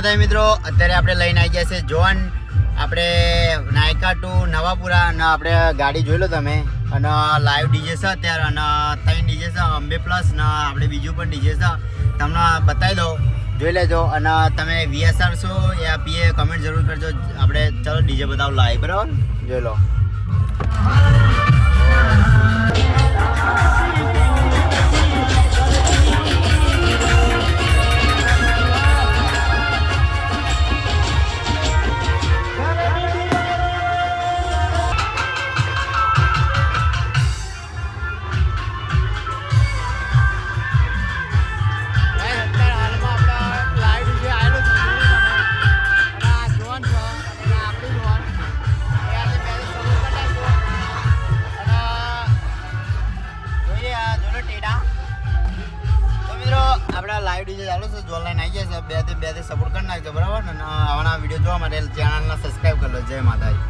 માતા મિત્રો, અત્યારે આપણે લઈને આવી ગયા છે જોન. આપણે નાયકા ટુ નવાપુરા અને આપણે ગાડી જોઈ લો તમે. અને લાઈવ ડીજે છે અત્યારે, અને 3 ડીજે છે, અંબે પ્લસ ને આપણે બીજું પણ ડીજે છે. તમને બતાવી દો, જોઈ લેજો. અને તમે VSR છો યા પીએ કમેન્ટ જરૂર કરજો. આપણે ચલો ડીજે બતાવો લાઈવ, બરાબર? જોઈ લો. આપણા લાઈવ ડીજે ચાલુ છે, જો ઓનલાઈન આવી જાય છે. બે થી સપોર્ટ કરી નાખજો, બરાબર ને? આવાના વિડીયો જોવા માટે ચેનલને સબસ્ક્રાઈબ કરી લો. જય માતાજી.